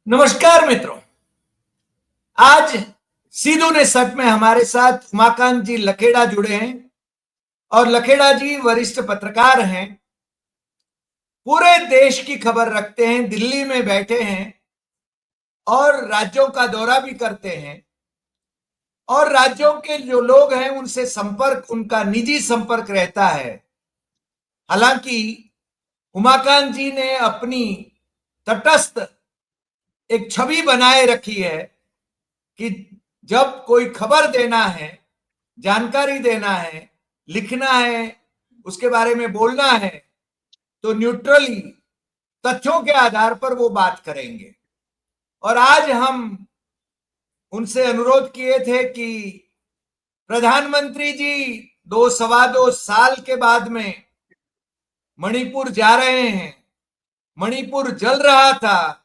नमस्कार मित्रों। आज सीधू ने सच में हमारे साथ उमाकांत जी लखेड़ा जुड़े हैं और लखेड़ा जी वरिष्ठ पत्रकार हैं, पूरे देश की खबर रखते हैं, दिल्ली में बैठे हैं और राज्यों का दौरा भी करते हैं और राज्यों के जो लोग हैं उनसे संपर्क, उनका निजी संपर्क रहता है। हालांकि उमाकांत जी ने अपनी तटस्थ एक छवि बनाए रखी है कि जब कोई खबर देना है, जानकारी देना है, लिखना है, उसके बारे में बोलना है तो न्यूट्रली तथ्यों के आधार पर वो बात करेंगे। और आज हम उनसे अनुरोध किए थे कि प्रधानमंत्री जी सवा दो साल के बाद में मणिपुर जा रहे हैं। मणिपुर जल रहा था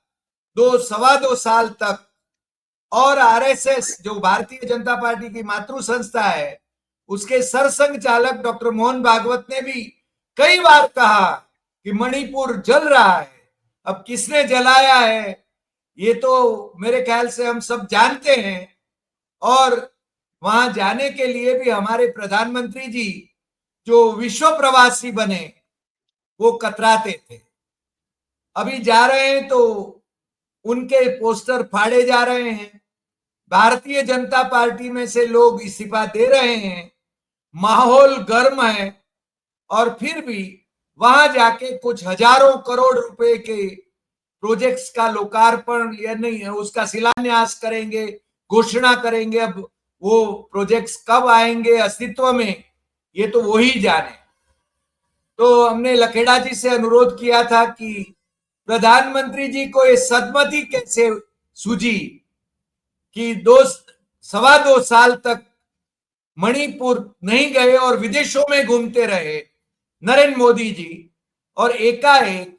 सवा दो साल तक और आरएसएस जो भारतीय जनता पार्टी की मातृ संस्था है उसके सरसंघ चालक डॉक्टर मोहन भागवत ने भी कई बार कहा कि मणिपुर जल रहा है। अब किसने जलाया है ये तो मेरे ख्याल से हम सब जानते हैं और वहां जाने के लिए भी हमारे प्रधानमंत्री जी जो विश्व प्रवासी बने वो कतराते थे। अभी जा रहे हैं तो उनके पोस्टर फाड़े जा रहे हैं, भारतीय जनता पार्टी में से लोग इस्तीफा दे रहे हैं, माहौल गर्म है और फिर भी वहां जाके कुछ हजारों करोड़ रुपए के प्रोजेक्ट्स का लोकार्पण या नहीं है उसका शिलान्यास करेंगे, घोषणा करेंगे। अब वो प्रोजेक्ट्स कब आएंगे अस्तित्व में ये तो वो ही जाने। तो हमने लखेड़ा जी से अनुरोध किया था कि प्रधानमंत्री जी को ये सदमती कैसे सूझी कि सवा दो साल तक मणिपुर नहीं गए और विदेशों में घूमते रहे नरेंद्र मोदी जी, और एकाएक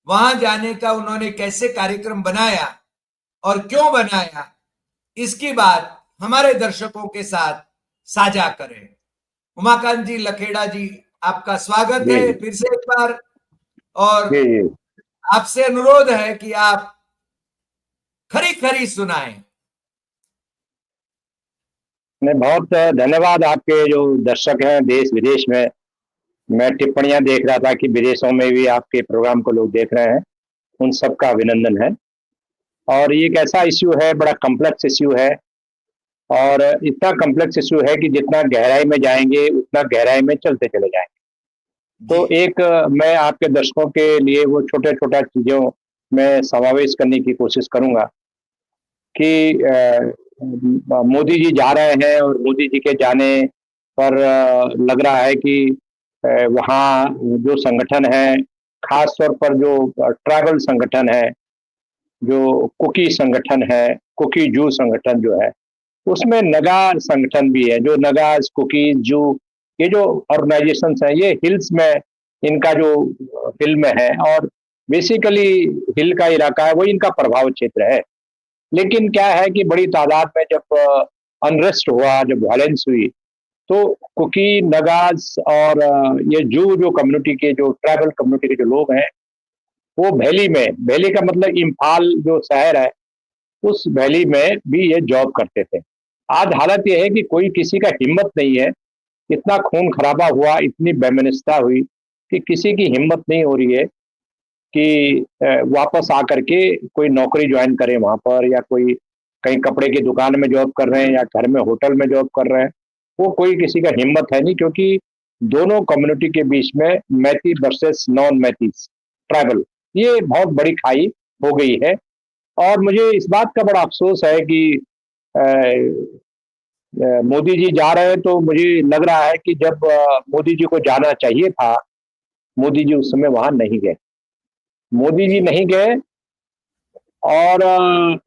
वहां जाने का उन्होंने कैसे कार्यक्रम बनाया और क्यों बनाया, इसकी बात हमारे दर्शकों के साथ साझा करें। उमाकांत जी लखेड़ा जी, आपका स्वागत है फिर से एक बार। और जी आपसे अनुरोध है कि आप खरी खरी सुनाएं। बहुत धन्यवाद। आपके जो दर्शक हैं देश विदेश में, मैं टिप्पणियां देख रहा था कि विदेशों में भी आपके प्रोग्राम को लोग देख रहे हैं, उन सबका अभिनंदन है। और ये एक ऐसा इश्यू है, बड़ा कॉम्प्लेक्स इश्यू है और इतना कॉम्प्लेक्स इश्यू है कि जितना गहराई में जाएंगे उतना गहराई में चलते चले जाएंगे। तो एक मैं आपके दर्शकों के लिए वो छोटे छोटा चीज़ों में समावेश करने की कोशिश करूंगा कि मोदी जी जा रहे हैं और मोदी जी के जाने पर लग रहा है कि वहाँ जो संगठन है, खास तौर पर जो ट्राइबल संगठन है, जो कुकी संगठन है, कुकी जू संगठन जो है, उसमें नगा संगठन भी है। जो नगास, कुकीज, जू, ये जो ऑर्गेनाइजेशंस हैं, ये हिल्स में इनका जो हिल में है और बेसिकली हिल का इलाका है, वो इनका प्रभाव क्षेत्र है। लेकिन क्या है कि बड़ी तादाद में जब अनरेस्ट हुआ, जब वायलेंस हुई, तो कुकी, नगास और ये जू जो कम्युनिटी के, जो ट्राइबल कम्युनिटी के जो लोग हैं, वो वैली में, वैली का मतलब इम्फाल जो शहर है, उस वैली में भी ये जॉब करते थे। आज हालत ये है कि कोई किसी का हिम्मत नहीं है, इतना खून खराबा हुआ, इतनी वैमनस्यता हुई कि किसी की हिम्मत नहीं हो रही है कि वापस आकर के कोई नौकरी ज्वाइन करे वहाँ पर, या कोई कहीं कपड़े की दुकान में जॉब कर रहे हैं या घर में होटल में जॉब कर रहे हैं, वो कोई किसी का हिम्मत है नहीं। क्योंकि दोनों कम्युनिटी के बीच में मैती वर्सेस नॉन मैतीस ट्राइबल, ये बहुत बड़ी खाई हो गई है। और मुझे इस बात का बड़ा अफसोस है कि मोदी जी जा रहे हैं, तो मुझे लग रहा है कि जब मोदी जी को जाना चाहिए था, मोदी जी उस समय वहां नहीं गए। मोदी जी नहीं गए और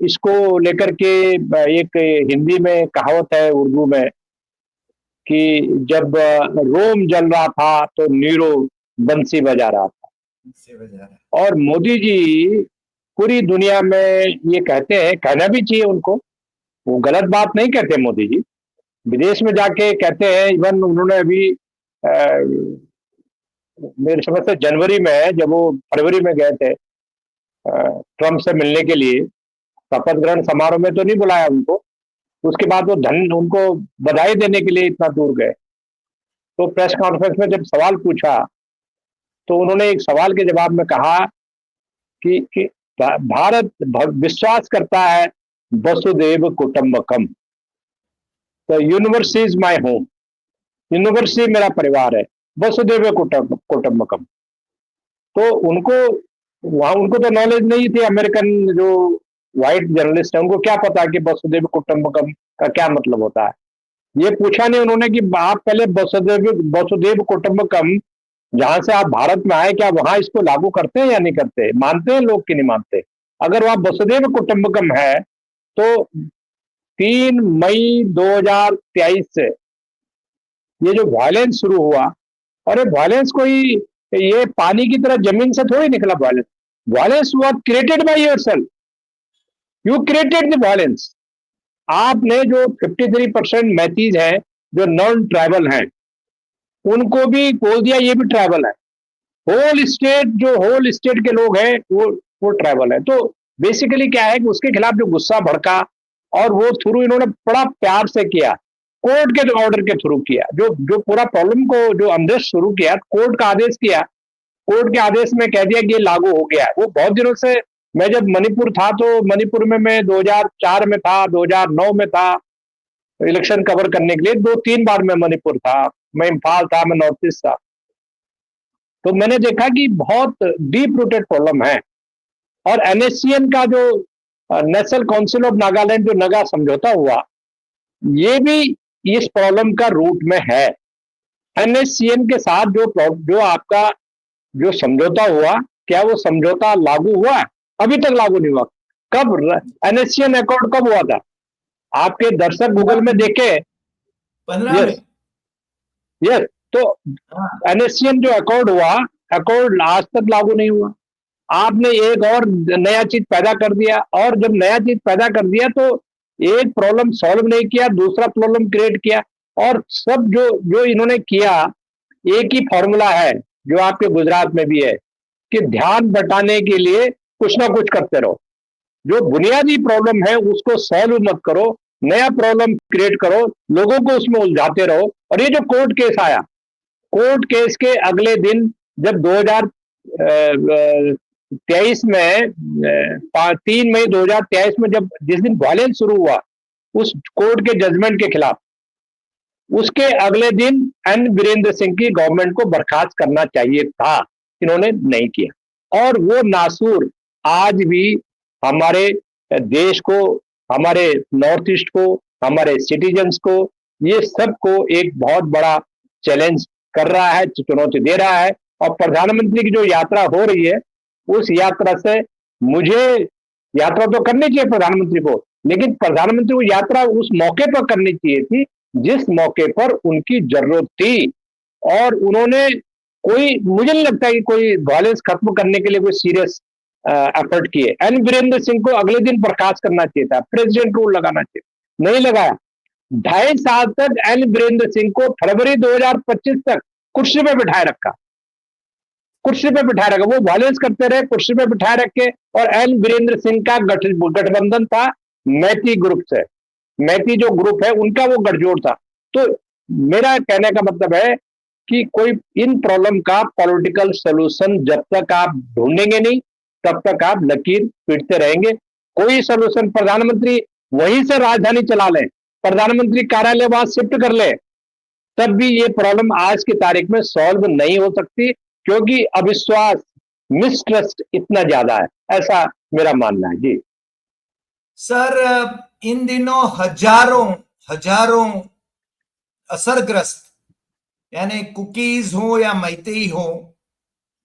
इसको लेकर के एक हिंदी में कहावत है, उर्दू में, कि जब रोम जल रहा था तो नीरो बंसी बजा रहा था। और मोदी जी पूरी दुनिया में ये कहते हैं, कहना भी चाहिए उनको, वो गलत बात नहीं कहते मोदी जी, विदेश में जाके कहते हैं। इवन उन्होंने अभी मेरे समझ से जनवरी में, जब वो फरवरी में गए थे ट्रम्प से मिलने के लिए, शपथ ग्रहण समारोह में तो नहीं बुलाया उनको। उसके बाद वो उनको बधाई देने के लिए इतना दूर गए। तो प्रेस कॉन्फ्रेंस में जब सवाल पूछा तो उन्होंने एक सवाल के जवाब में कहा कि भारत विश्वास करता है वसुदेव कुटुंबकम, तो universe is my home, universe ही मेरा परिवार है, वसुदेव कुटुंबकम। तो उनको वहां उनको तो नॉलेज नहीं थी, अमेरिकन जो व्हाइट जर्नलिस्ट है उनको क्या पता कि वसुदेव कुटुंबकम का क्या मतलब होता है। ये पूछा नहीं उन्होंने कि आप पहले वसुदेव कुटुंबकम जहां से आप भारत में आए, क्या वहां इसको लागू करते हैं या नहीं करते, मानते हैं लोग कि नहीं मानते। अगर वहां वसुदेव कुटुंबकम है तो 3 मई 2023 से ये जो वायलेंस शुरू हुआ, और ये वायलेंस कोई ये पानी की तरह जमीन से थोड़ी निकला। Violence violence was created by yourself, you created the violence. आपने जो 53% मैथीज हैं जो नॉन ट्राइबल हैं उनको भी बोल दिया ये भी ट्राइबल है। होल स्टेट के लोग हैं वो ट्राइबल है। तो बेसिकली क्या है कि उसके खिलाफ जो गुस्सा भड़का और वो थ्रू इन्होंने बड़ा प्यार से किया, कोर्ट के ऑर्डर के थ्रू किया, जो जो पूरा प्रॉब्लम को जो अंदेश शुरू किया, कोर्ट का आदेश किया, कोर्ट के आदेश में कह दिया कि ये लागू हो गया। वो बहुत दिनों से, मैं जब मणिपुर था तो मणिपुर में मैं 2004 में था, 2009 में था, इलेक्शन कवर करने के लिए 2-3 बार मैं मणिपुर था, मैं इम्फाल था, मैं नॉर्थ ईस्ट था। तो मैंने देखा कि बहुत डीप रूटेड प्रॉब्लम है। और एनएससीएन का जो नेशनल काउंसिल ऑफ नागालैंड जो नगा समझौता हुआ, ये भी इस प्रॉब्लम का रूट में है। एनएससीएन के साथ जो आपका जो समझौता हुआ, क्या वो समझौता लागू हुआ? अभी तक लागू नहीं हुआ। कब एनएससीएन अकॉर्ड कब हुआ था? आपके दर्शक गूगल में देखे। 15 में। यस। तो हाँ। एनएससीएन जो अकॉर्ड हुआ, अकॉर्ड आज तक लागू नहीं हुआ। आपने एक और नया चीज पैदा कर दिया, और जब नया चीज पैदा कर दिया तो एक प्रॉब्लम सॉल्व नहीं किया, दूसरा प्रॉब्लम क्रिएट किया। और सब जो जो इन्होंने किया, एक ही फॉर्मूला है जो आपके गुजरात में भी है कि ध्यान बटाने के लिए कुछ ना कुछ करते रहो। जो बुनियादी प्रॉब्लम है उसको सॉल्व मत करो, नया प्रॉब्लम क्रिएट करो, लोगों को उसमें उलझाते रहो। और ये जो कोर्ट केस आया, कोर्ट केस के अगले दिन जब 2023 में 3 मई 2023 में जब जिस दिन वायलेंस शुरू हुआ उस कोर्ट के जजमेंट के खिलाफ, उसके अगले दिन एन वीरेंद्र सिंह की गवर्नमेंट को बर्खास्त करना चाहिए था, इन्होंने नहीं किया। और वो नासूर आज भी हमारे देश को, हमारे नॉर्थ ईस्ट को, हमारे सिटीजन्स को, ये सबको एक बहुत बड़ा चैलेंज कर रहा है, चुनौती दे रहा है। और प्रधानमंत्री की जो यात्रा हो रही है, उस यात्रा से मुझे, यात्रा तो करनी चाहिए प्रधानमंत्री को, लेकिन प्रधानमंत्री को यात्रा उस मौके पर करनी चाहिए थी जिस मौके पर उनकी जरूरत थी। और उन्होंने कोई, मुझे नहीं लगता कि कोई वायलेंस खत्म करने के लिए कोई सीरियस एफर्ट किए। एन वीरेंद्र सिंह को अगले दिन बर्खास्त करना चाहिए था, प्रेसिडेंट रूल लगाना चाहिए, नहीं लगाया। 2.5 साल तक एन वीरेंद्र सिंह को फरवरी 2025 तक कुर्सी पे बिठाए रखा, कुर्सी पे बिठाए रखा। वो वायलेंस करते रहे, कुर्सी पे बिठाए रखे। और एन वीरेंद्र सिंह का गठबंधन था मैती ग्रुप से, मैती जो ग्रुप है उनका वो गठजोड़ था। तो मेरा कहने का मतलब है कि कोई इन प्रॉब्लम का पॉलिटिकल सोल्यूशन जब तक आप ढूंढेंगे नहीं, तब तक आप लकीर पीटते रहेंगे। कोई सोल्यूशन, प्रधानमंत्री वहीं से राजधानी चला ले, प्रधानमंत्री कार्यालय वहां शिफ्ट कर ले, तब भी ये प्रॉब्लम आज की तारीख में सॉल्व नहीं हो सकती, क्योंकि अविश्वास, मिसट्रस्ट इतना ज्यादा है, ऐसा मेरा मानना है। जी सर, इन दिनों हजारों हजारों असरग्रस्त, यानी कुकीज हो या मैतेई हो,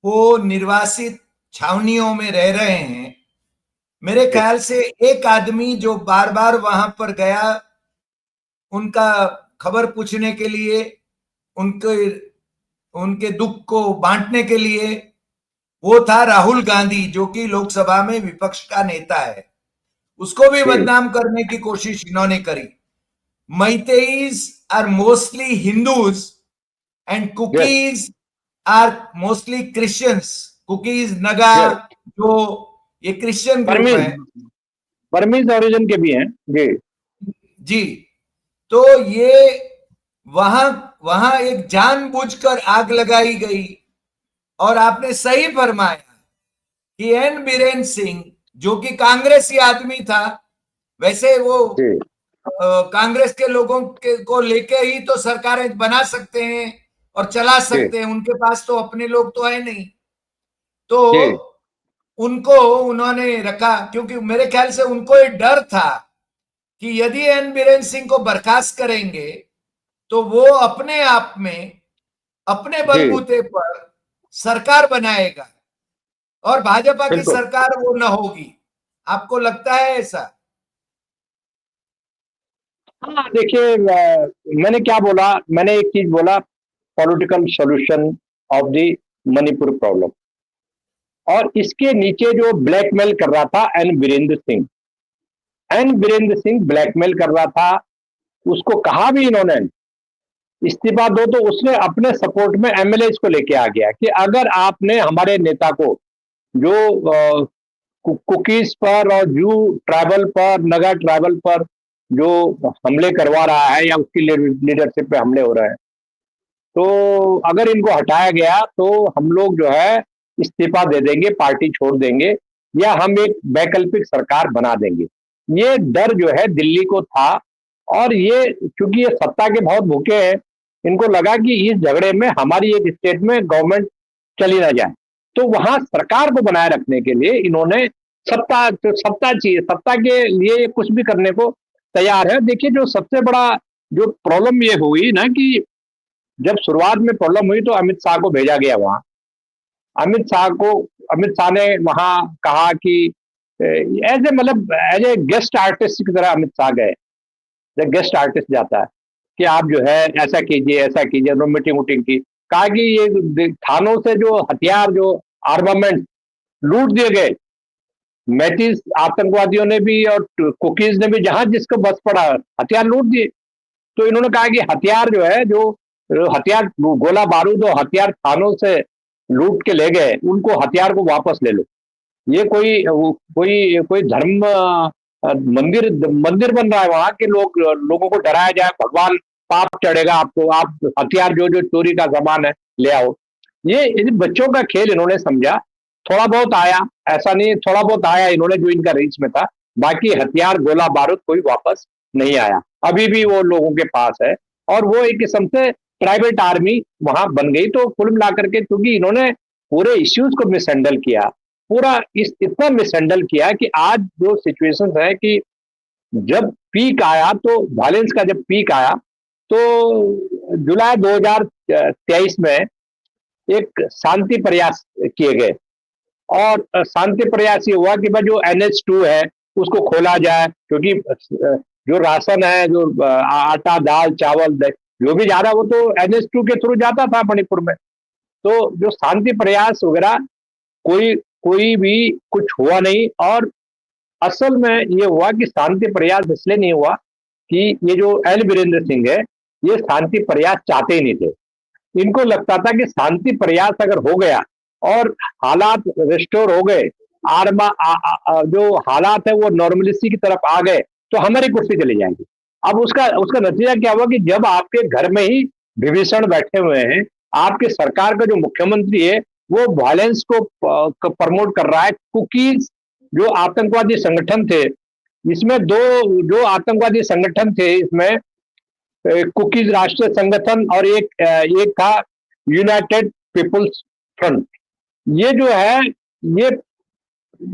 वो निर्वासित छावनियों में रह रहे हैं। मेरे ख्याल से एक आदमी जो बार बार वहां पर गया उनका खबर पूछने के लिए, उनके उनके दुख को बांटने के लिए, वो था राहुल गांधी, जो कि लोकसभा में विपक्ष का नेता है। उसको भी बदनाम करने की कोशिश इन्होंने करी। Meiteis are mostly Hindus and Kukis are mostly Christians. Kukis, Naga, जो ये क्रिश्चियन ग्रुप परमीन, है। बर्मीज ओरिजिन के भी हैं जी। जी। तो ये वहां वहां एक जानबूझकर आग लगाई गई। और आपने सही फरमाया कि एन बीरेन सिंह, जो कि कांग्रेसी आदमी था, वैसे वो जी कांग्रेस के लोगों के को लेके ही तो सरकारें बना सकते हैं और चला जी सकते हैं, उनके पास तो अपने लोग तो है नहीं। तो जी उनको उन्होंने रखा, क्योंकि मेरे ख्याल से उनको ये डर था कि यदि एन बीरेन सिंह को बर्खास्त करेंगे तो वो अपने आप में, अपने जी बलबूते पर सरकार बनाएगा और भाजपा की बिल्कुल। सरकार वो न होगी। आपको लगता है ऐसा? हाँ देखिए, मैंने क्या बोला, मैंने एक चीज बोला, political solution of the Manipur problem. और इसके नीचे जो ब्लैकमेल कर रहा था N Virendra Singh, N Virendra Singh blackmail कर रहा था। उसको कहा भी इन्होंने इस्तीफा दो, तो उसने अपने सपोर्ट में एमएलए को लेके आ गया कि अगर आपने हमारे नेता को, जो कुकीज पर और जू ट्राइबल पर, नगा ट्राइबल पर जो हमले करवा रहा है या उसकी लीडरशिप पे हमले हो रहे हैं, तो अगर इनको हटाया गया तो हम लोग जो है इस्तीफा दे देंगे, पार्टी छोड़ देंगे, या हम एक वैकल्पिक सरकार बना देंगे। ये डर जो है दिल्ली को था। और ये चूंकि ये सत्ता के बहुत भूखे हैं, इनको लगा कि इस झगड़े में हमारी एक स्टेट में गवर्नमेंट चली ना जाए, तो वहां सरकार को बनाए रखने के लिए इन्होंने सत्ता, तो सत्ता चाहिए, सत्ता के लिए कुछ भी करने को तैयार है। देखिए, जो सबसे बड़ा जो प्रॉब्लम ये हुई ना कि जब शुरुआत में प्रॉब्लम हुई तो अमित शाह को भेजा गया वहां। अमित शाह को, अमित शाह ने वहां कहा कि एज ए, मतलब एज ए गेस्ट आर्टिस्ट की तरह अमित शाह गए, जब गेस्ट आर्टिस्ट जाता है कि आप जो है ऐसा कीजिए, ऐसा कीजिए, उन्होंने मीटिंग वूटिंग की। कहा कि ये थानों से जो हथियार, जो आर्मामेंट लूट दिए गए, मैटिस आतंकवादियों ने भी और कुकीज ने भी, जहां जिसको बस पड़ा हथियार लूट दिए। तो इन्होंने कहा कि हथियार जो है, जो हथियार, गोला बारूद और हथियार थानों से लूट के ले गए, उनको हथियार को वापस ले लो। ये कोई कोई धर्म मंदिर मंदिर बन रहा है वहां के लोगों को डराया जाए, भगवान पाप चढ़ेगा आपको, आप हथियार जो जो चोरी का सामान है ले आओ। ये बच्चों का खेल इन्होंने समझा। थोड़ा बहुत आया, ऐसा नहीं, थोड़ा बहुत आया इन्होंने जो इनका रीच में था, बाकी हथियार गोला बारूद कोई वापस नहीं आया, अभी भी वो लोगों के पास है। और वो एक किस्म से प्राइवेट आर्मी वहां बन गई। तो कुल मिलाकर के, क्योंकि इन्होंने पूरे इश्यूज को मिसहैंडल किया, पूरा इतना मिसहैंडल किया कि आज जो सिचुएशन है कि जब पीक आया, तो वायलेंस का जब पीक आया, तो जुलाई 2023 में एक शांति प्रयास किए गए। और शांति प्रयास ये हुआ कि भाई जो NH2 है उसको खोला जाए, क्योंकि जो राशन है, जो आटा दाल चावल जो भी जा रहा है, वो तो NH2 के थ्रू जाता था मणिपुर में। तो जो शांति प्रयास वगैरह, कोई कोई भी कुछ हुआ नहीं। और असल में ये हुआ कि शांति प्रयास इसलिए नहीं हुआ कि ये जो एल वीरेंद्र सिंह है, ये शांति प्रयास चाहते ही नहीं थे। इनको लगता था कि शांति प्रयास अगर हो गया और हालात रिस्टोर हो गए, जो हालात है वो नॉर्मलिसी की तरफ आ गए, तो हमारी कुर्सी चली जाएगी। अब उसका उसका नतीजा क्या हुआ कि जब आपके घर में ही विभीषण बैठे हुए हैं, आपके सरकार का जो मुख्यमंत्री है वो वायलेंस को प्रमोट कर रहा है। कुकीज जो आतंकवादी संगठन थे, इसमें दो जो आतंकवादी संगठन थे, इसमें कुकीज राष्ट्रीय संगठन और एक था यूनाइटेड पीपुल्स फ्रंट। ये जो है, ये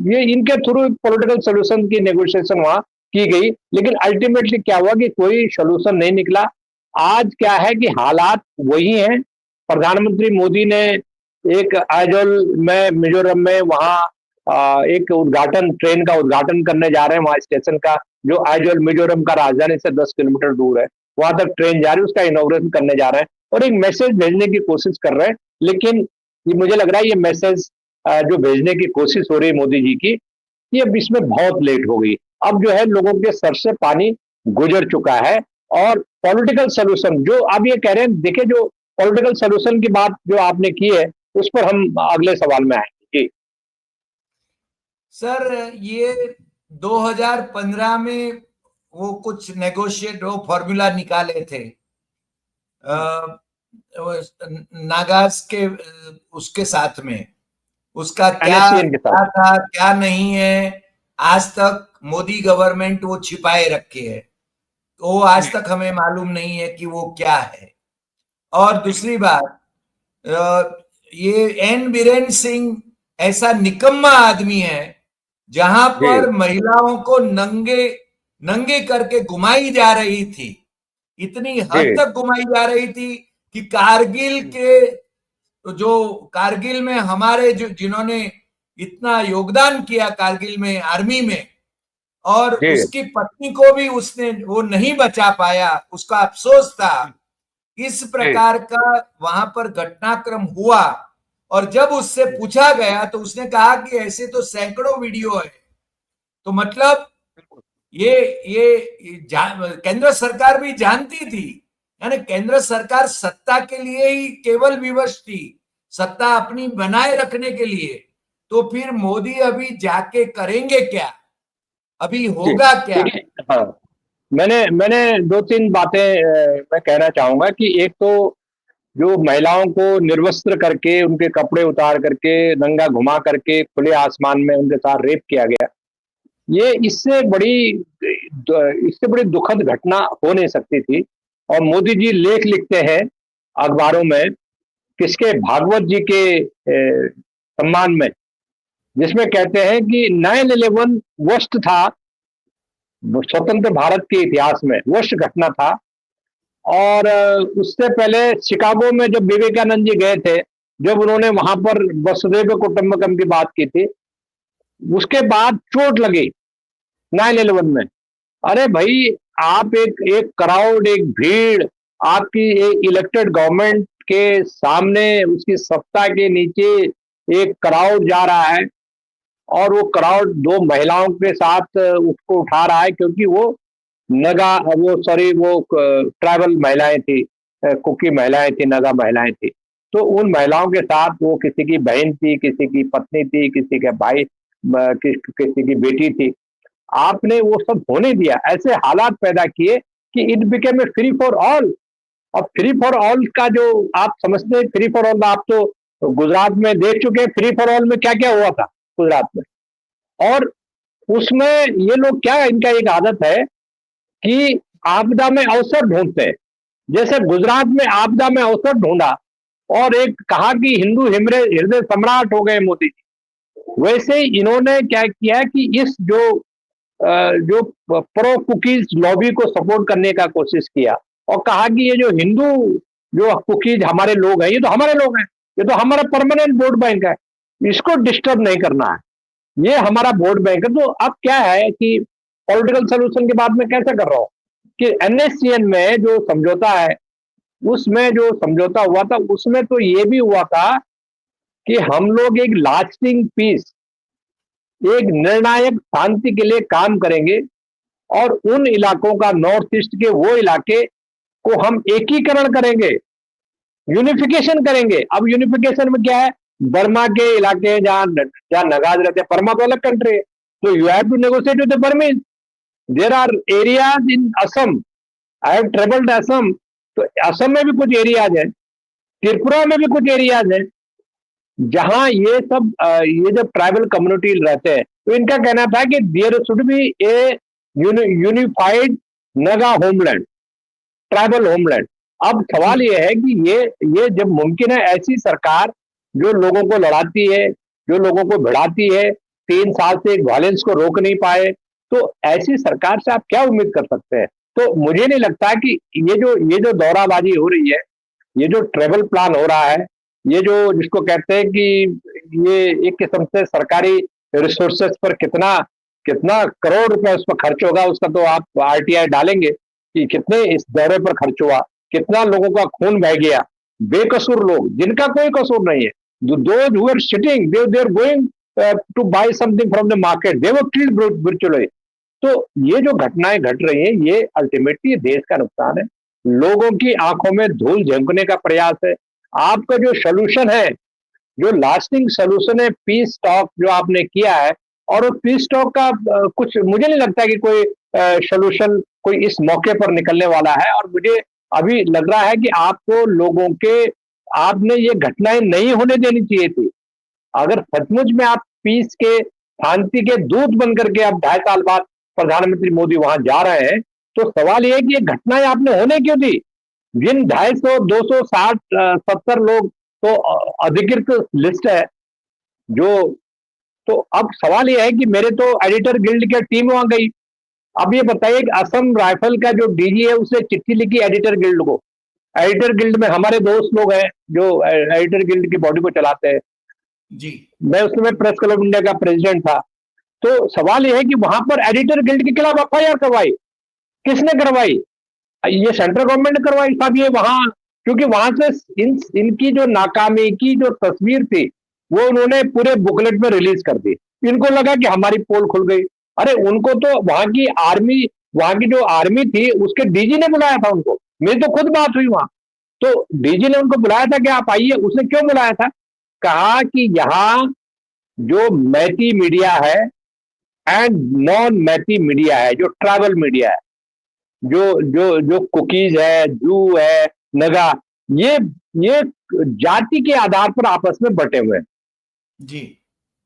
ये इनके थ्रू पॉलिटिकल सोल्यूशन की नेगोशिएशन वहां की गई, लेकिन अल्टीमेटली क्या हुआ कि कोई सोल्यूशन नहीं निकला। आज क्या है कि हालात वही हैं। प्रधानमंत्री मोदी ने एक आइजोल में, मिजोरम में, वहां एक उद्घाटन, ट्रेन का उद्घाटन करने जा रहे हैं वहां स्टेशन का, जो आइजोल मिजोरम का राजधानी से 10 किलोमीटर दूर है। वहां तक ट्रेन जा रही है, उसका इनॉग्रेशन करने जा रहे हैं और एक मैसेज भेजने की कोशिश कर रहे हैं। लेकिन ये मुझे लग रहा है, ये मैसेज जो भेजने की कोशिश हो रही है मोदी जी की, ये अब इसमें बहुत लेट हो गई। अब जो है लोगों के सर से पानी गुजर चुका है। और पॉलिटिकल सोल्यूशन जो आप ये कह रहे हैं, देखिए, जो पॉलिटिकल सोल्यूशन की बात जो आपने की है, उस पर हम अगले सवाल में आएंगे जी। सर, ये 2015 में वो कुछ नेगोशिएट वो फॉर्मूला निकाले थे नागास के उसके साथ में, उसका क्या NSCN के साथ। क्या था क्या नहीं है, आज तक मोदी गवर्नमेंट वो छिपाए रखे है, वो आज तक हमें मालूम नहीं है कि वो क्या है। और दूसरी बात, ये एन बीरेन सिंह ऐसा निकम्मा आदमी है, जहां जी पर महिलाओं को नंगे नंगे करके घुमाई जा रही थी, इतनी हद जी तक घुमाई जा रही थी कि कारगिल के जो कारगिल में हमारे जो जिन्होंने इतना योगदान किया कारगिल में आर्मी में, और जी उसकी पत्नी को भी उसने वो नहीं बचा पाया, उसका अफसोस था। इस जी प्रकार का वहां पर घटनाक्रम हुआ, और जब उससे पूछा गया तो उसने कहा कि ऐसे तो सैकड़ों वीडियो है। तो मतलब ये केंद्र सरकार भी जानती थी, यानी केंद्र सरकार सत्ता के लिए ही केवल विवश थी, सत्ता अपनी बनाए रखने के लिए। तो फिर मोदी अभी जाके करेंगे क्या, अभी जी होगा क्या? देखिए, हाँ, मैंने मैंने दो तीन बातें मैं कहना चाहूंगा कि एक तो जो महिलाओं को निर्वस्त्र करके उनके कपड़े उतार करके नंगा घुमा करके खुले आसमान में उनके साथ रेप किया गया, ये इससे बड़ी दुखद घटना हो नहीं सकती थी। और मोदी जी लेख लिखते हैं अखबारों में, किसके, भागवत जी के सम्मान में, जिसमें कहते हैं कि 9/11 वर्स्ट था, स्वतंत्र भारत के इतिहास में वर्ष घटना था। और उससे पहले शिकागो में जब विवेकानंद जी गए थे, जब उन्होंने वहां पर वसुधैव कुटुंबकम की बात की थी, उसके बाद चोट लगी 9/11 में। अरे भाई, आप एक एक क्राउड, एक भीड़, आपकी एक इलेक्टेड गवर्नमेंट के सामने, उसकी सत्ता के नीचे एक क्राउड जा रहा है, और वो क्राउड दो महिलाओं के साथ उसको उठा रहा है, क्योंकि वो नगा वो सॉरी वो ट्राइबल महिलाएं थी, कुकी महिलाएं थी, नगा महिलाएं थी। तो उन महिलाओं के साथ वो किसी की बहन थी, किसी की पत्नी थी, किसी के भाई, किसी की बेटी थी। आपने वो सब होने दिया, ऐसे हालात पैदा किए कि it became a free for all. और फ्री फॉर ऑल का जो आप समझते हैं, फ्री फॉर ऑल आप तो गुजरात में देख चुके हैं, फ्री फॉर ऑल में क्या क्या हुआ था गुजरात में। और उसमें ये लोग क्या, इनका एक आदत है कि आपदा में अवसर ढूंढते हैं। जैसे गुजरात में आपदा में अवसर ढूंढा और एक कहा कि हिंदू हृदय सम्राट हो गए मोदी जी, वैसे ही इन्होंने क्या किया कि इस जो प्रो कुकीज लॉबी को सपोर्ट करने का कोशिश किया, और कहा कि ये जो हिंदू जो कुकीज हमारे लोग हैं, ये तो हमारे लोग हैं, ये तो हमारा परमानेंट वोट बैंक है, इसको डिस्टर्ब नहीं करना है, ये हमारा वोट बैंक है। तो अब क्या है कि पॉलिटिकल सोल्यूशन के बाद में कैसे कर रहा हूं कि NSCN में जो समझौता है, उसमें जो समझौता हुआ था, उसमें तो ये भी हुआ था कि हम लोग एक लास्टिंग पीस, एक निर्णायक शांति के लिए काम करेंगे, और उन इलाकों का, नॉर्थ ईस्ट के वो इलाके को हम एकीकरण करेंगे, यूनिफिकेशन करेंगे। अब यूनिफिकेशन में क्या है, बर्मा के इलाके जहां जहां नगाज रहते हैं, बर्मा तो अलग कंट्री है, तो you have to negotiate with the Burmese. There are areas in Assam, I have travelled Assam, तो असम में भी कुछ एरियाज है, त्रिपुरा में भी कुछ एरियाज है, जहां ये जब ट्राइबल कम्युनिटी रहते हैं, तो इनका कहना था कि there should be a unified Naga homeland, tribal homeland. अब सवाल यह है कि ये जब मुमकिन है, ऐसी सरकार जो लोगों को लड़ाती है, जो लोगों को भिड़ाती है, 3 साल से एक वायलेंस को रोक नहीं पाए, तो ऐसी सरकार से आप क्या उम्मीद कर सकते हैं? तो मुझे नहीं लगता कि ये जो दौराबाजी हो रही है, ये जो ट्रेवल प्लान हो रहा है, ये जो जिसको कहते हैं कि ये एक किस्म से सरकारी रिसोर्सेस पर कितना कितना करोड़ रुपए उस पर खर्च होगा, उसका तो आप RTI डालेंगे कि कितने इस दौरे पर खर्च हुआ, कितना लोगों का खून बह गया, बेकसूर लोग जिनका कोई कसूर नहीं है, those who are sitting, they are going to buy something from the market, they were killed virtually। तो ये जो घटनाएं घट रही हैं, ये अल्टीमेटली देश का नुकसान है, लोगों की आंखों में धूल झोंकने का प्रयास है। आपका जो सोल्यूशन है, जो लास्टिंग सोल्यूशन है, पीस टॉक जो आपने किया है, और वो पीस टॉक का कुछ मुझे नहीं लगता कि कोई सोल्यूशन कोई इस मौके पर निकलने वाला है। और मुझे अभी लग रहा है कि आपको लोगों के आपने ये घटनाएं नहीं होने देनी चाहिए थी। अगर सचमुच में आप पीस के शांति के दूत बन करके अब 2.5 साल बाद प्रधानमंत्री मोदी वहां जा रहे हैं, तो सवाल यह है कि ये घटनाएं आपने होने क्यों दी? जिन 250, 260, 70 लोग तो अधिकृत लिस्ट है जो, तो अब सवाल यह है कि मेरे तो एडिटर गिल्ड की टीम वहां गई। अब ये बताइए कि असम राइफल का जो डीजी है उसने चिट्ठी लिखी एडिटर गिल्ड को। एडिटर गिल्ड में हमारे दोस्त लोग हैं जो एडिटर गिल्ड की बॉडी को चलाते हैं। जी मैं उस समय प्रेस क्लब इंडिया का प्रेसिडेंट था। तो सवाल यह है कि वहां पर एडिटर गिल्ड के खिलाफ एफआईआर करवाई, किसने करवाई? ये सेंट्रल गवर्नमेंट ने करवाई साहब। ये वहां, क्योंकि वहां से इनकी जो नाकामी की जो तस्वीर थी वो उन्होंने पूरे बुकलेट में रिलीज कर दी। इनको लगा कि हमारी पोल खुल गई। अरे उनको तो वहां की आर्मी, वहां की जो आर्मी थी उसके डीजी ने बुलाया था उनको। मेरी तो खुद बात हुई वहां। तो डीजी ने उनको बुलाया था कि आप आइए। उसने क्यों बुलाया था? कहा कि यहाँ जो मैती मीडिया है एंड नॉन मैती मीडिया है, जो ट्रैवल मीडिया है, जो जो जो कुकीज है, जू है, नगा, ये ये जाति के आधार पर आपस में बटे हुए हैं। जी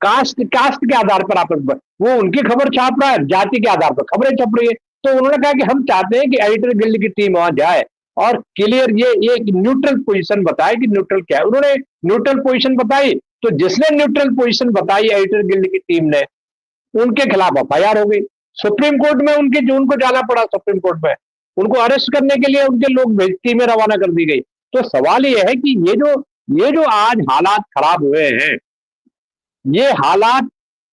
कास्ट कास्ट के आधार पर आपस में वो उनकी खबर छाप रहा है, जाति के आधार पर खबरें छप रही है। तो उन्होंने कहा कि हम चाहते हैं कि एडिटर गिल्ड की टीम वहां जाए और क्लियर ये एक न्यूट्रल पोजीशन बताए कि न्यूट्रल क्या है। उन्होंने न्यूट्रल पोजीशन बताई, तो जिसने न्यूट्रल पोजीशन बताई एडिटर गिल्ड की टीम ने, उनके खिलाफ एफआईआर हो गई। सुप्रीम कोर्ट में उनके, जो उनको जाना पड़ा सुप्रीम कोर्ट में, उनको अरेस्ट करने के लिए उनके लोग टीमें रवाना कर दी गई। तो सवाल यह है कि ये जो आज हालात खराब हुए हैं, ये हालात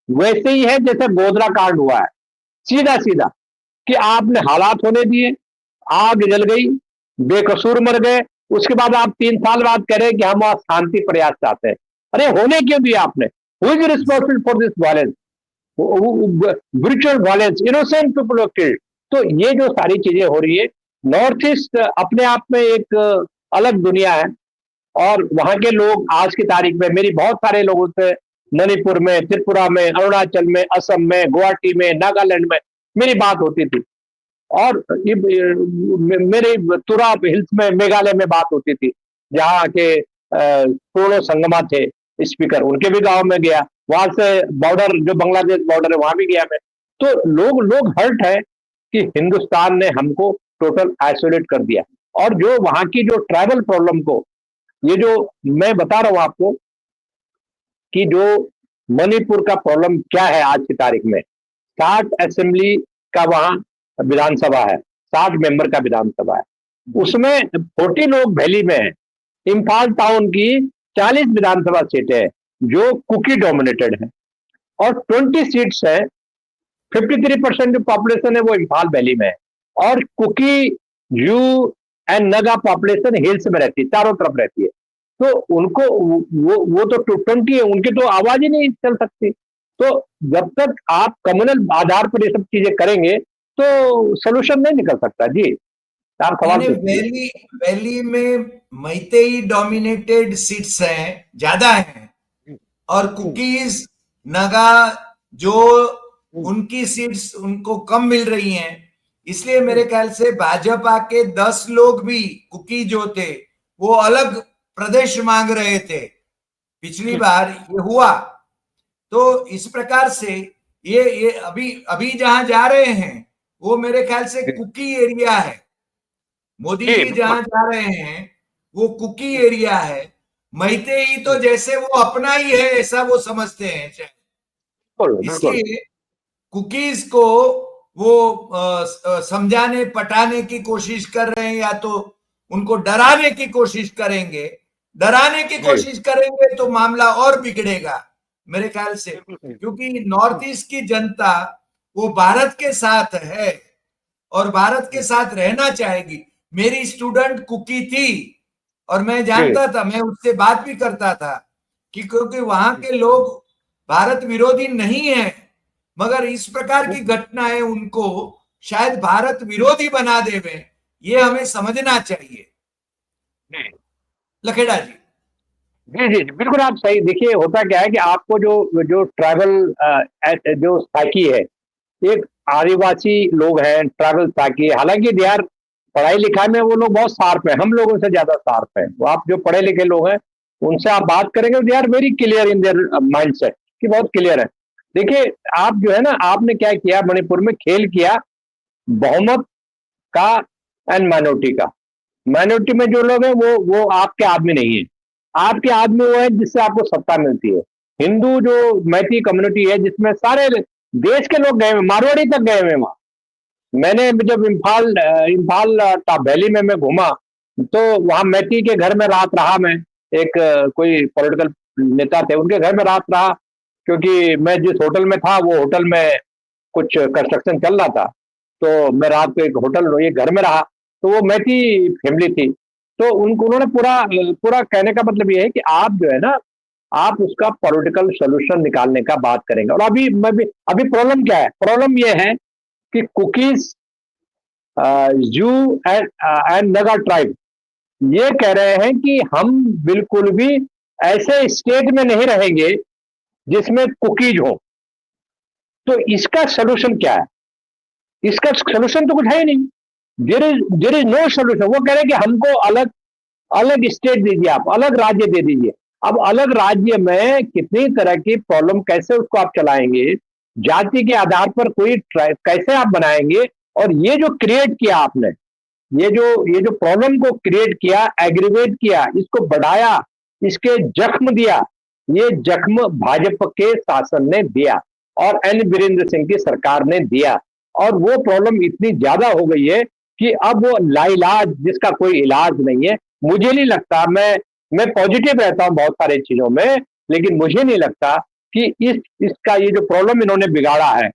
वैसे ही है जैसे गोधरा कांड हुआ है, सीधा सीधा, कि आपने हालात होने दिए, आग जल गई, बेकसूर मर गए। उसके बाद आप 3 साल बाद कह रहे हैं कि हम वहां शांति प्रयास चाहते हैं। अरे होने क्यों दिया आपने? Who is responsible for this violence? Brutal violence, innocent people killed. तो ये जो सारी चीजें हो रही है, नॉर्थ ईस्ट अपने आप में एक अलग दुनिया है। और वहां के लोग आज की तारीख में, मेरी बहुत सारे लोगों से मणिपुर में, त्रिपुरा में, अरुणाचल में, असम में, गुवाहाटी में, नागालैंड में मेरी बात होती थी। और मेरे तुरा हिल्स में, मेघालय में बात होती थी, जहाँ के पूर्ण संगमा थे स्पीकर, उनके भी गांव में गया। वहां से बॉर्डर, जो बांग्लादेश बॉर्डर है, वहां भी गया मैं। तो लोग हर्ट है कि हिंदुस्तान ने हमको टोटल आइसोलेट कर दिया। और जो वहां की जो ट्राइबल प्रॉब्लम को, ये जो मैं बता रहा हूं आपको कि जो मणिपुर का प्रॉब्लम क्या है आज की तारीख में, 60 असेंबली का वहां विधानसभा है, 60 मेंबर का विधानसभा है, उसमें 40 लोग वैली में है। इम्फाल टाउन की 40 विधानसभा सीटें हैं जो कुकी डोमिनेटेड है, और 20 सीट्स है, 53% जो पॉपुलेशन है वो इम्फाल वैली में है। और कुकी, जू एंड नगा पॉपुलेशन हिल्स में रहती है, चारों तरफ रहती है। तो उनको वो तो 20 है, उनकी तो आवाज ही नहीं चल सकती। तो जब तक आप कम्युनल आधार पर ये सब चीजें करेंगे तो सोल्यूशन नहीं निकल सकता। जी, आप सवाल यानी पूछिए। वैली वैली में मैतेई डोमिनेटेड सीट्स हैं, ज्यादा हैं, और कुकीज, नगा, जो उनकी सीट्स उनको कम मिल रही हैं। इसलिए मेरे ख्याल से भाजपा के 10 लोग भी कुकी जो थे वो अलग प्रदेश मांग रहे थे। पिछली बार ये हुआ। तो इस प्रकार से ये अभी अभी जहां जा रहे हैं वो मेरे ख्याल से कुकी एरिया है। मोदी जी जी बिल्कुल। जहां जा रहे हैं वो कुकी एरिया है। मैतेई तो जैसे वो अपना ही है ऐसा वो समझते हैं शायद। बिल्कुल बिल्कुल। इसलिए कुकीज को वो समझाने पटाने की कोशिश कर रहे हैं, या तो उनको डराने की कोशिश करेंगे। डराने की जी कोशिश करेंगे तो मामला और बिगड़ेगा मेरे ख्याल से, बिल्कुल सही। क्योंकि नॉर्थ ईस्ट की जनता वो भारत के साथ है और भारत के साथ रहना चाहेगी। मेरी स्टूडेंट कुकी थी और मैं जी जानता था, मैं उससे बात भी करता था कि क्योंकि वहां के लोग भारत विरोधी नहीं है, मगर इस प्रकार की घटनाएं उनको शायद भारत विरोधी बना देवे। ये हमें समझना चाहिए। जी लखेड़ा जी। जी जी जी, बिल्कुल आप सही। देखिए होता क्या है कि आपको जो जो ट्रैवल जो साइकी है, एक आदिवासी लोग हैं, ट्रैवल ताकि हालाँकि दे आर पढ़ाई लिखाई में वो लोग बहुत शार्प हैं, हम लोगों से ज़्यादा शार्प हैं। वो आप जो पढ़े लिखे लोग हैं, उनसे आप बात करेंगे, they are very clear in their mindset कि बहुत क्लियर है। देखिए, आप जो है ना, आपने क्या किया मणिपुर में, खेल किया बहुमत का एंड माइनॉरिटी का। माइनॉरिटी में जो लोग हैं वो आपके आदमी नहीं है। आपके आदमी वो है जिससे आपको सत्ता मिलती है। हिंदू जो मैती कम्युनिटी है जिसमें सारे देश के लोग गए हुए, मारवाड़ी तक गए हुए वहां। मैंने जब इम्फाल टॉप वैली में मैं घूमा, तो वहां मैती के घर में रात रहा मैं। एक कोई पॉलिटिकल नेता थे, उनके घर में रात रहा, क्योंकि मैं जिस होटल में था वो होटल में कुछ कंस्ट्रक्शन चल रहा था। तो मैं रात को एक होटल ये घर में रहा, तो वो मैती फैमिली थी। तो उनको उन्होंने पूरा पूरा कहने का मतलब ये है कि आप जो है ना, आप उसका पॉलिटिकल सोल्यूशन निकालने का बात करेंगे। और अभी मैं भी, अभी प्रॉब्लम क्या है, प्रॉब्लम ये है कि कुकीज, जू एंड नगा ट्राइब ये कह रहे हैं कि हम बिल्कुल भी ऐसे स्टेट में नहीं रहेंगे जिसमें कुकीज हो। तो इसका सोल्यूशन क्या है? इसका सोल्यूशन तो कुछ है ही नहीं। There is no solution. वो कह रहे हैं कि हमको अलग अलग स्टेट दीजिए, आप अलग राज्य दे दीजिए। अब अलग राज्य में कितनी तरह की प्रॉब्लम, कैसे उसको आप चलाएंगे, जाति के आधार पर कोई कैसे आप बनाएंगे। और ये जो क्रिएट किया आपने, ये जो प्रॉब्लम को क्रिएट किया, एग्रीवेट किया, इसको बढ़ाया, इसके जख्म दिया, ये जख्म भाजपा के शासन ने दिया और एन बीरेंद्र सिंह की सरकार ने दिया। और वो प्रॉब्लम इतनी ज्यादा हो गई है कि अब वो लाइलाज, जिसका कोई इलाज नहीं है। मुझे नहीं लगता, मैं पॉजिटिव रहता हूं बहुत सारी चीजों में, लेकिन मुझे नहीं लगता कि इसका ये जो प्रॉब्लम इन्होंने बिगाड़ा है,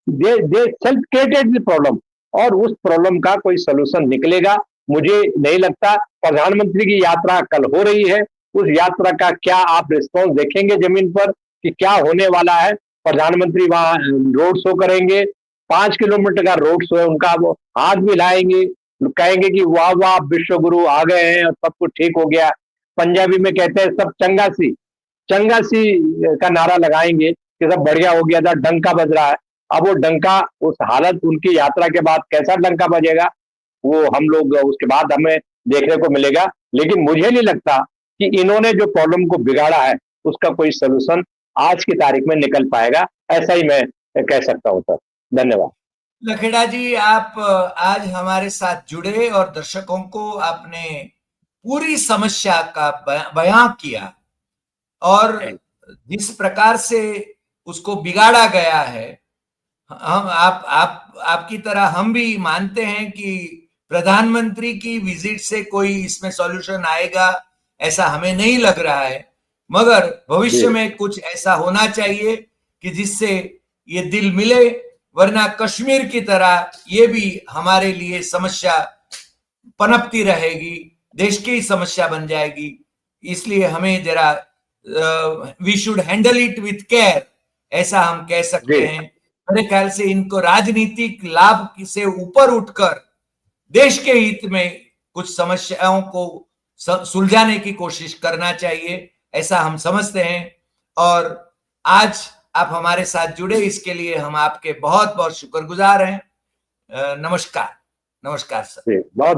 दे सेल्फ क्रिएटेड प्रॉब्लम, और उस प्रॉब्लम का कोई सोल्यूशन निकलेगा मुझे नहीं लगता। प्रधानमंत्री की यात्रा कल हो रही है, उस यात्रा का क्या आप रिस्पॉन्स देखेंगे जमीन पर कि क्या होने वाला है। प्रधानमंत्री वहां रोड शो करेंगे, 5 किलोमीटर का रोड शो है उनका, वो हाथ भी हिलाएंगे, कहेंगे कि वाह वाह विश्व गुरु आ गए हैं और सब कुछ ठीक हो गया। पंजाबी में कहते हैं सब चंगा सी का नारा लगाएंगे कि सब बढ़िया हो गया था, डंका बज रहा है। अब वो डंका, उस हालत उनकी यात्रा के बाद कैसा डंका बजेगा, वो हम लोग उसके बाद हमें देखने को मिलेगा। लेकिन मुझे नहीं लगता कि इन्होंने जो प्रॉब्लम को बिगाड़ा है उसका कोई सोल्यूशन आज की तारीख में निकल पाएगा, ऐसा ही मैं कह सकता हूं सर। धन्यवाद। लखेड़ा जी, आप आज हमारे साथ जुड़े और दर्शकों को आपने पूरी समस्या का बयां किया, और जिस प्रकार से उसको बिगाड़ा गया है, हम आप आपकी तरह हम भी मानते हैं कि प्रधानमंत्री की विजिट से कोई इसमें सॉल्यूशन आएगा ऐसा हमें नहीं लग रहा है। मगर जी भविष्य में कुछ ऐसा होना चाहिए कि जिससे ये दिल मिले, वरना कश्मीर की तरह ये भी हमारे लिए समस्या पनपती रहेगी, देश की समस्या बन जाएगी। इसलिए हमें जरा we should handle it with care, ऐसा हम कह सकते जी हैं। मेरे ख्याल से इनको राजनीतिक लाभ से ऊपर उठकर देश के हित में कुछ समस्याओं को सुलझाने की कोशिश करना चाहिए, ऐसा हम समझते हैं। और आज आप हमारे साथ जुड़े, इसके लिए हम आपके बहुत बहुत शुक्रगुजार हैं। नमस्कार। नमस्कार सर। जी, बहुत